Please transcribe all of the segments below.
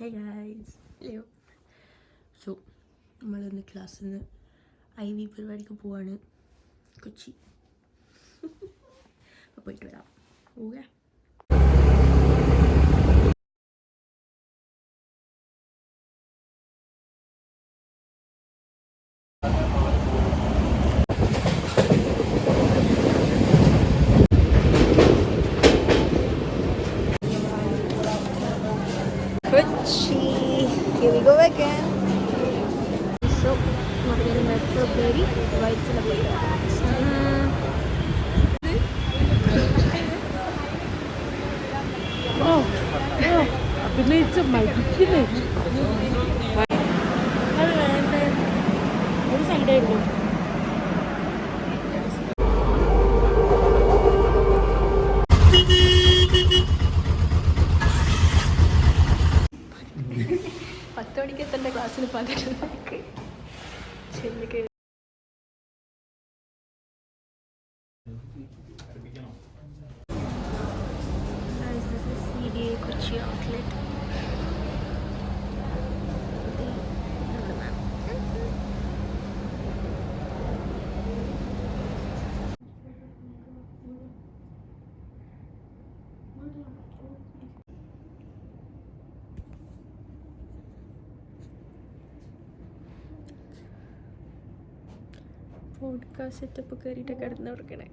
Hey guys, hello. So, നമ്മളിന്ന് ക്ലാസ്സിൽ നിന്ന് IV പരിപാടിക്ക് പോവാണ് കൊച്ചി. അപ്പോൾ പോയിട്ട് വരാം. Okay. Kochi. Here we go again. So, we're going to metro ferry. Right in the way. Oh, it's a my kitchen. What is I doing? പത്തോടിക്ക് തന്നെ ക്ലാസ്സിൽ പകരുന്നതൊക്കെ ചെല്ലുക. CDA Kochi outlet. Podcast setup കയറിയിട്ട് കിടന്നവർക്കണേ.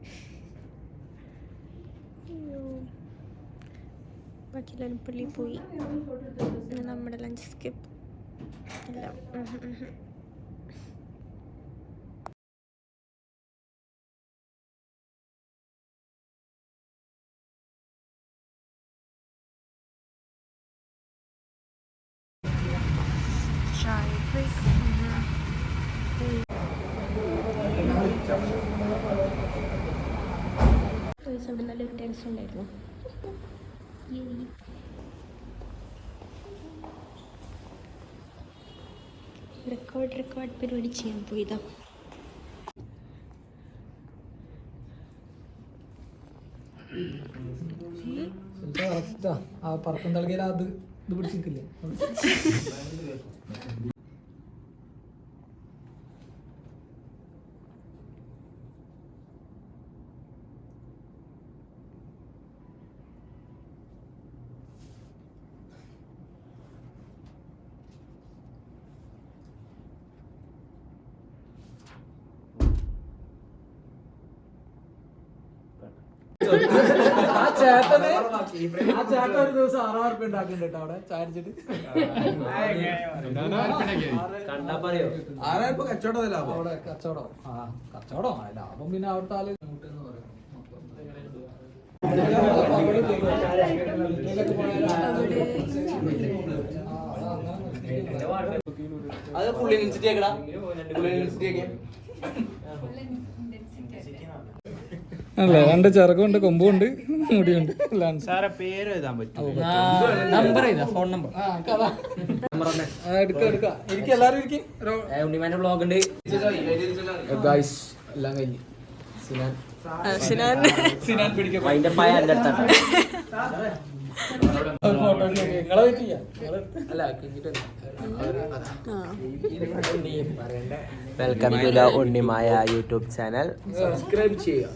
അയ്യോ, ബാക്കി എല്ലാവരും പള്ളിയിൽ പോയി. നമ്മുടെ ലഞ്ച് സ്കിപ്പ് എല്ലാം. ചായ ബ്രേക്ക്. അവിടെ നല്ലൊരു ടെൻസ് ഉണ്ടായിരുന്നു. റെക്കോർഡ് പരിപാടി ചെയ്യാൻ പോയതാ. പറക്കം തളികയിൽ അത് ഇത് പിടിച്ചിട്ടില്ലേ? ആ ചേട്ടൻ ഒരു ദിവസം 6,000 രൂപ ഉണ്ടാക്കുന്നുണ്ട് കേട്ടോ അവിടെ ചായ അടിച്ചിട്ട്. അവിടെ കച്ചവടം ലാഭം പിന്നെ അവിടുത്തെ ആള് അത് ഫുൾ ഇൻസിറ്റി ആക്കടാ. അല്ല, 2 ചെറുക്കുണ്ട്, കൊമ്പുണ്ട്, മുടിയുണ്ട്. പേര് എഴുതാൻ പറ്റും. നമ്പർ ചെയ്താ, ഫോൺ നമ്പർ എടുക്കാം. ഇരിക്കും, എല്ലാരും ഇരിക്കും. ഉണ്ണിമാന്റെ വ്ളോഗ് ഉണ്ട് ഗൈസ്, എല്ലാം കഴിഞ്ഞ് സിനാൻ പിടിക്കും. അതിന്റെ പായ എന്റെ അടുത്താണ്. ഫോട്ടോ നിങ്ങളെ വെയിറ്റ് ചെയ്യാം. അല്ല, welcome to the Unnimaya YouTube channel. Subscribe ചെയ്യുക.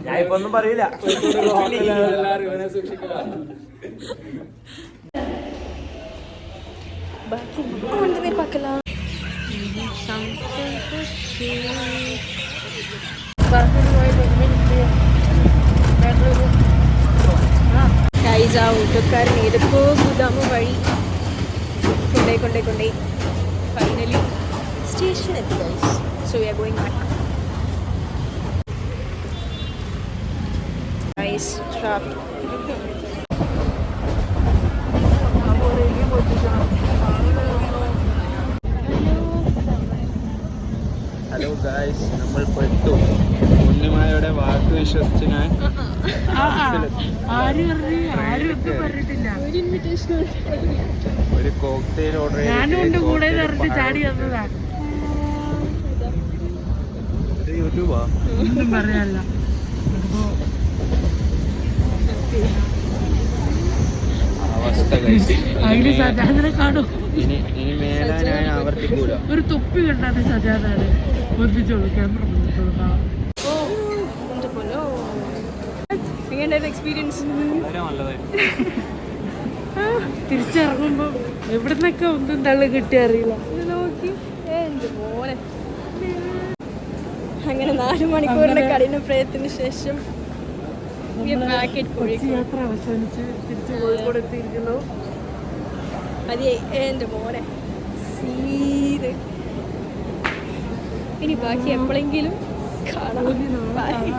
ഞാൻ ഇപ്പൊ ഒന്നും പറയില്ല. ആ ഊട്ടക്കാരൻ ഏതൊക്കെ ഗുദാമ വഴി കൊണ്ടേ ഫൈനലി സ്റ്റേഷൻ എത്തി guys. So we are going back. Guys traffic. Hello guys, നമ്മൾ പെട്ടു. ഉണ്ണിമായയുടെ വാക്ക് വിശ്വസിച്ച് ഞാൻ ഒരു കോക്ടെയിൽ ഓർഡർ ചെയ്ത് യൂട്യൂബാ ഒന്നും പറയാനില്ല. അപ്പോ അവസ്ഥ guys. അതിന് സജാദനെ കാണും. ഇനി മേലെ ഞാൻ ആവർത്തിക്കൂല. ഒരു തൊപ്പി കണ്ടാണ് സജാദാണ് ഒന്നിച്ചോളൂ ക്യാമറ കാണാം. എക്സ്പീരിയൻസ് തിരിച്ചിറങ്ങുമ്പോ എവിടുന്നൊക്കെ ഒന്നും തള്ളു കിട്ടിയ അറിയില്ല. നോക്കി മോനെ അങ്ങനെ 4 മണിക്കൂറിന്റെ കഠിന പ്രയത്നത്തിന് ശേഷം യാത്ര അവസാനിച്ച് തിരിച്ച് കോഴിക്കോട് എത്തിയിരിക്കുന്നു. അതെ എൻ്റെ മോനെ സീത് ഇനി ബാക്കി എപ്പോഴെങ്കിലും കാണാം. Bye.